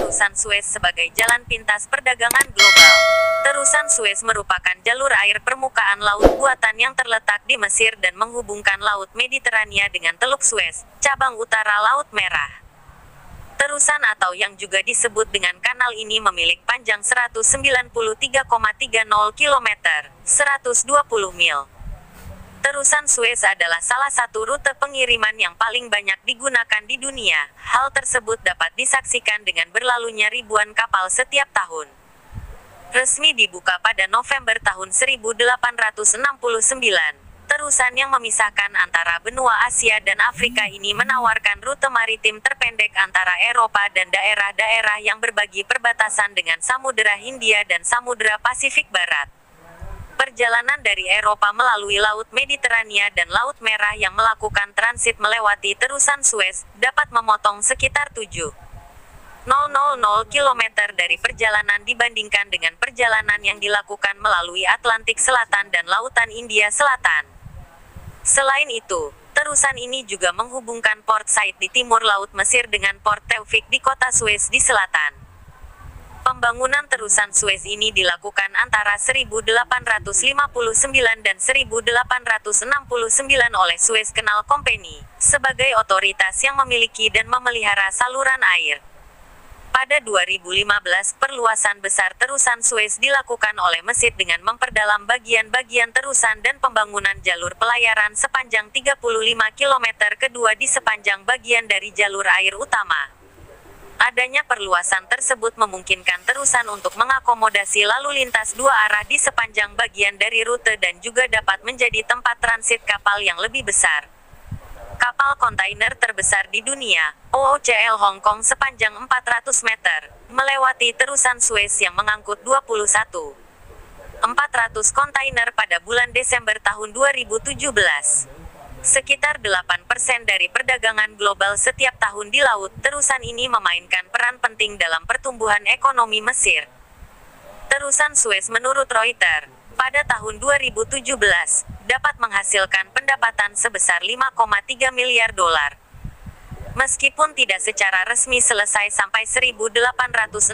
Terusan Suez sebagai jalan pintas perdagangan global. Terusan Suez merupakan jalur air permukaan laut buatan yang terletak di Mesir dan menghubungkan Laut Mediterania dengan Teluk Suez, cabang utara Laut Merah. Terusan atau yang juga disebut dengan kanal ini memiliki panjang 193,30 km, 120 mil. Terusan Suez adalah salah satu rute pengiriman yang paling banyak digunakan di dunia. Hal tersebut dapat disaksikan dengan berlalunya ribuan kapal setiap tahun. Resmi dibuka pada November tahun 1869. Terusan yang memisahkan antara benua Asia dan Afrika ini menawarkan rute maritim terpendek antara Eropa dan daerah-daerah yang berbagi perbatasan dengan Samudera Hindia dan Samudera Pasifik Barat. Perjalanan dari Eropa melalui Laut Mediterania dan Laut Merah yang melakukan transit melewati Terusan Suez dapat memotong sekitar 7,000 km dari perjalanan dibandingkan dengan perjalanan yang dilakukan melalui Atlantik Selatan dan Lautan India Selatan. Selain itu, terusan ini juga menghubungkan Port Said di timur Laut Mesir dengan Port Taufik di kota Suez di selatan. Pembangunan terusan Suez ini dilakukan antara 1859 dan 1869 oleh Suez Canal Company, sebagai otoritas yang memiliki dan memelihara saluran air. Pada 2015, perluasan besar terusan Suez dilakukan oleh Mesir dengan memperdalam bagian-bagian terusan dan pembangunan jalur pelayaran sepanjang 35 km kedua di sepanjang bagian dari jalur air utama. Adanya perluasan tersebut memungkinkan terusan untuk mengakomodasi lalu lintas dua arah di sepanjang bagian dari rute dan juga dapat menjadi tempat transit kapal yang lebih besar. Kapal kontainer terbesar di dunia, OOCL Hong Kong sepanjang 400 meter, melewati terusan Suez yang mengangkut 21.400 kontainer pada bulan Desember tahun 2017. Sekitar 8% dari perdagangan global setiap tahun di laut, terusan ini memainkan peran penting dalam pertumbuhan ekonomi Mesir. Terusan Suez menurut Reuters, pada tahun 2017, dapat menghasilkan pendapatan sebesar 5,3 miliar dolar. Meskipun tidak secara resmi selesai sampai 1869,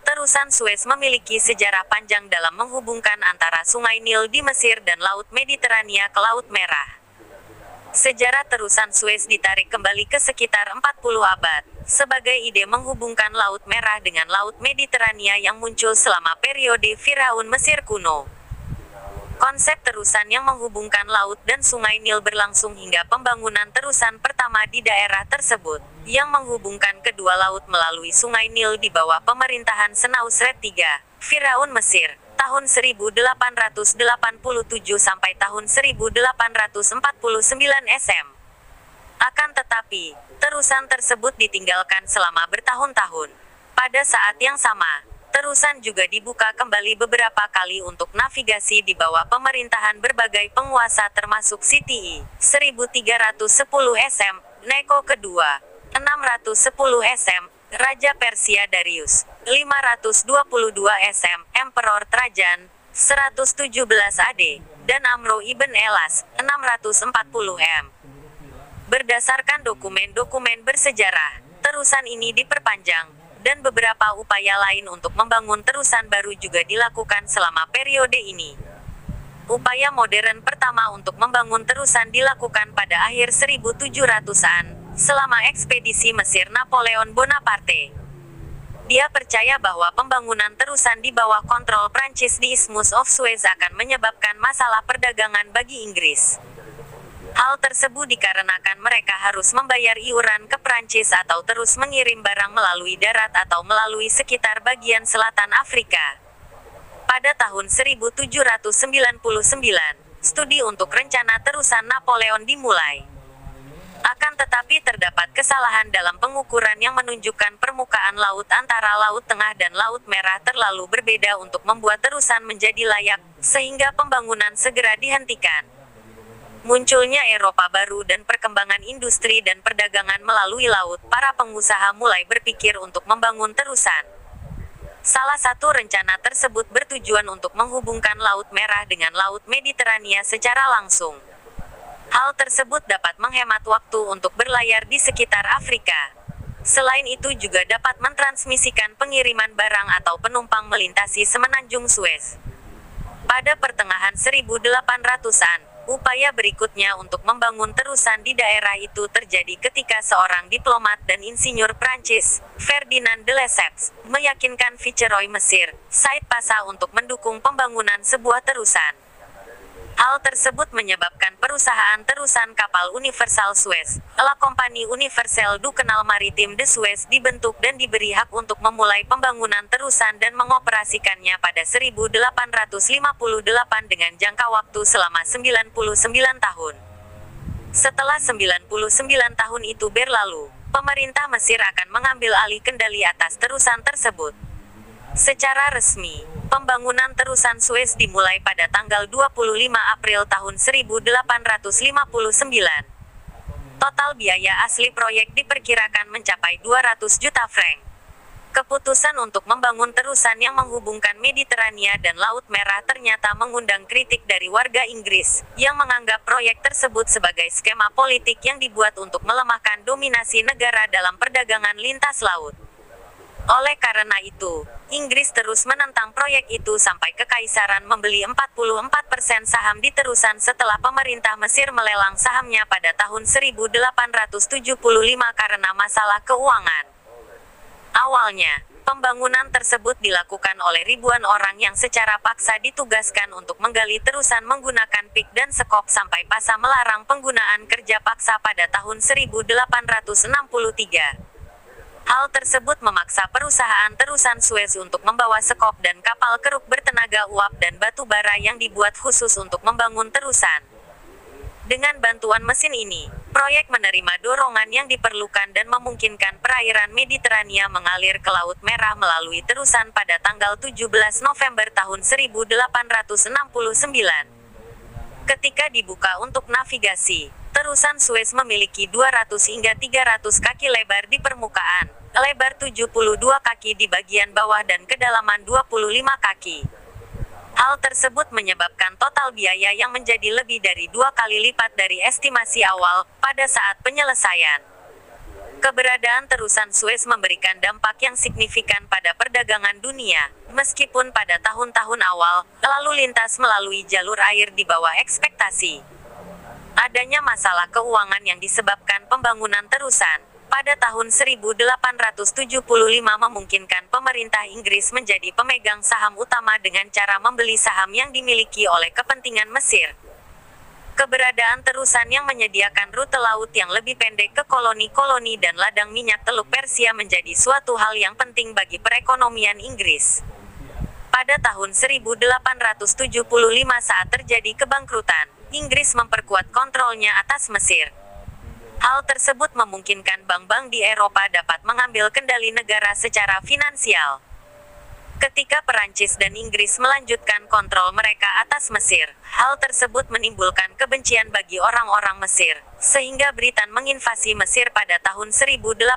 terusan Suez memiliki sejarah panjang dalam menghubungkan antara Sungai Nil di Mesir dan Laut Mediterania ke Laut Merah. Sejarah terusan Suez ditarik kembali ke sekitar 40 abad, sebagai ide menghubungkan Laut Merah dengan Laut Mediterania yang muncul selama periode Firaun Mesir kuno. Konsep terusan yang menghubungkan laut dan Sungai Nil berlangsung hingga pembangunan terusan pertama di daerah tersebut, yang menghubungkan kedua laut melalui Sungai Nil di bawah pemerintahan Senusret III, Firaun Mesir, tahun 1887 sampai tahun 1849 SM. Akan tetapi, terusan tersebut ditinggalkan selama bertahun-tahun. Pada saat yang sama, terusan juga dibuka kembali beberapa kali untuk navigasi di bawah pemerintahan berbagai penguasa termasuk CTE, 1310 SM, Neko kedua, 610 SM, Raja Persia Darius, 522 SM, Emperor Trajan, 117 AD, dan Amro ibn Elas, 640 M. Berdasarkan dokumen-dokumen bersejarah, terusan ini diperpanjang, dan beberapa upaya lain untuk membangun terusan baru juga dilakukan selama periode ini. Upaya modern pertama untuk membangun terusan dilakukan pada akhir 1700-an, selama ekspedisi Mesir Napoleon Bonaparte. Dia percaya bahwa pembangunan terusan di bawah kontrol Prancis di Isthmus of Suez akan menyebabkan masalah perdagangan bagi Inggris. Hal tersebut dikarenakan mereka harus membayar iuran ke Prancis atau terus mengirim barang melalui darat atau melalui sekitar bagian selatan Afrika. Pada tahun 1799, studi untuk rencana terusan Napoleon dimulai. Akan tetapi terdapat kesalahan dalam pengukuran yang menunjukkan permukaan laut antara Laut Tengah dan Laut Merah terlalu berbeda untuk membuat terusan menjadi layak, sehingga pembangunan segera dihentikan. Munculnya Eropa baru dan perkembangan industri dan perdagangan melalui laut, para pengusaha mulai berpikir untuk membangun terusan. Salah satu rencana tersebut bertujuan untuk menghubungkan Laut Merah dengan Laut Mediterania secara langsung. Hal tersebut dapat menghemat waktu untuk berlayar di sekitar Afrika. Selain itu juga dapat mentransmisikan pengiriman barang atau penumpang melintasi semenanjung Suez. Pada pertengahan 1800-an, upaya berikutnya untuk membangun terusan di daerah itu terjadi ketika seorang diplomat dan insinyur Prancis, Ferdinand de Lesseps, meyakinkan Viceroy Mesir, Said Pasha untuk mendukung pembangunan sebuah terusan. Hal tersebut menyebabkan perusahaan terusan kapal Universal Suez, La Compagnie Universelle du Canal Maritime de Suez dibentuk dan diberi hak untuk memulai pembangunan terusan dan mengoperasikannya pada 1858 dengan jangka waktu selama 99 tahun. Setelah 99 tahun itu berlalu, pemerintah Mesir akan mengambil alih kendali atas terusan tersebut. Secara resmi, pembangunan terusan Suez dimulai pada tanggal 25 April tahun 1859. Total biaya asli proyek diperkirakan mencapai 200 juta franc. Keputusan untuk membangun terusan yang menghubungkan Mediterania dan Laut Merah ternyata mengundang kritik dari warga Inggris, yang menganggap proyek tersebut sebagai skema politik yang dibuat untuk melemahkan dominasi negara dalam perdagangan lintas laut. Oleh karena itu, Inggris terus menentang proyek itu sampai Kekaisaran membeli 44% saham di terusan setelah pemerintah Mesir melelang sahamnya pada tahun 1875 karena masalah keuangan. Awalnya, pembangunan tersebut dilakukan oleh ribuan orang yang secara paksa ditugaskan untuk menggali terusan menggunakan pik dan sekop sampai Pasha melarang penggunaan kerja paksa pada tahun 1863. Hal tersebut memaksa perusahaan terusan Suez untuk membawa sekop dan kapal keruk bertenaga uap dan batu bara yang dibuat khusus untuk membangun terusan. Dengan bantuan mesin ini, proyek menerima dorongan yang diperlukan dan memungkinkan perairan Mediterania mengalir ke Laut Merah melalui terusan pada tanggal 17 November tahun 1869. Ketika dibuka untuk navigasi, terusan Suez memiliki 200 hingga 300 kaki lebar di permukaan, lebar 72 kaki di bagian bawah dan kedalaman 25 kaki. Hal tersebut menyebabkan total biaya yang menjadi lebih dari 2 kali lipat dari estimasi awal pada saat penyelesaian. Keberadaan terusan Suez memberikan dampak yang signifikan pada perdagangan dunia, meskipun pada tahun-tahun awal, lalu lintas melalui jalur air di bawah ekspektasi. Adanya masalah keuangan yang disebabkan pembangunan terusan, pada tahun 1875 memungkinkan pemerintah Inggris menjadi pemegang saham utama dengan cara membeli saham yang dimiliki oleh kepentingan Mesir. Keberadaan terusan yang menyediakan rute laut yang lebih pendek ke koloni-koloni dan ladang minyak Teluk Persia menjadi suatu hal yang penting bagi perekonomian Inggris. Pada tahun 1875 saat terjadi kebangkrutan, Inggris memperkuat kontrolnya atas Mesir. Hal tersebut memungkinkan bank-bank di Eropa dapat mengambil kendali negara secara finansial. Ketika Perancis dan Inggris melanjutkan kontrol mereka atas Mesir, hal tersebut menimbulkan kebencian bagi orang-orang Mesir, sehingga Britain menginvasi Mesir pada tahun 1882.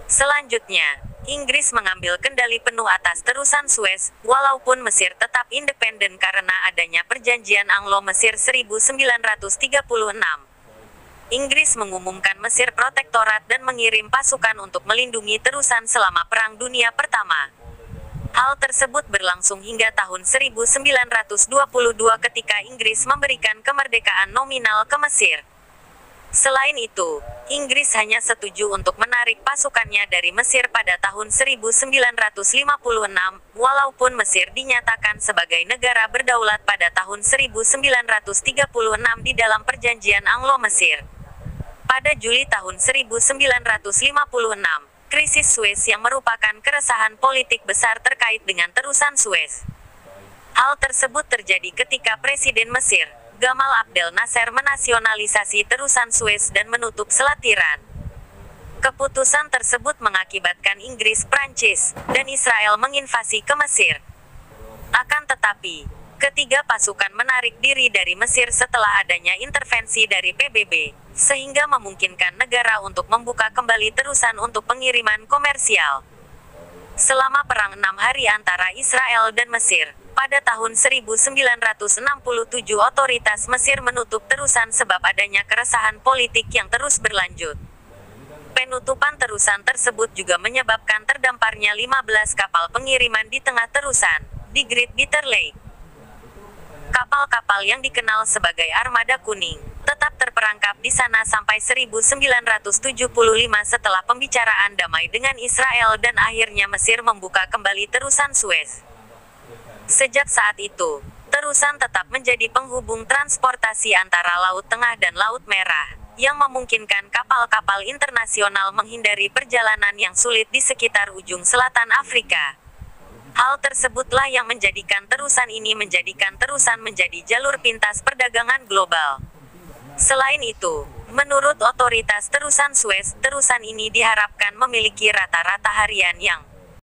Selanjutnya, Inggris mengambil kendali penuh atas terusan Suez, walaupun Mesir tetap independen karena adanya Perjanjian Anglo-Mesir 1936. Inggris mengumumkan Mesir protektorat dan mengirim pasukan untuk melindungi terusan selama Perang Dunia Pertama. Hal tersebut berlangsung hingga tahun 1922 ketika Inggris memberikan kemerdekaan nominal ke Mesir. Selain itu, Inggris hanya setuju untuk menarik pasukannya dari Mesir pada tahun 1956, walaupun Mesir dinyatakan sebagai negara berdaulat pada tahun 1936 di dalam Perjanjian Anglo-Mesir. Pada Juli tahun 1956, krisis Suez yang merupakan keresahan politik besar terkait dengan terusan Suez. Hal tersebut terjadi ketika Presiden Mesir, Gamal Abdel Nasser menasionalisasi terusan Suez dan menutup Selat Tiran. Keputusan tersebut mengakibatkan Inggris, Prancis, dan Israel menginvasi ke Mesir. Akan tetapi, ketiga pasukan menarik diri dari Mesir setelah adanya intervensi dari PBB, sehingga memungkinkan negara untuk membuka kembali terusan untuk pengiriman komersial. Selama perang 6 hari antara Israel dan Mesir, pada tahun 1967 otoritas Mesir menutup terusan sebab adanya keresahan politik yang terus berlanjut. Penutupan terusan tersebut juga menyebabkan terdamparnya 15 kapal pengiriman di tengah terusan, di Great Bitter Lake. Kapal-kapal yang dikenal sebagai Armada Kuning, tetap terperangkap di sana sampai 1975 setelah pembicaraan damai dengan Israel dan akhirnya Mesir membuka kembali terusan Suez. Sejak saat itu, terusan tetap menjadi penghubung transportasi antara Laut Tengah dan Laut Merah, yang memungkinkan kapal-kapal internasional menghindari perjalanan yang sulit di sekitar ujung selatan Afrika. Hal tersebutlah yang menjadikan terusan ini menjadi jalur pintas perdagangan global. Selain itu, menurut otoritas terusan Suez, terusan ini diharapkan memiliki rata-rata harian yang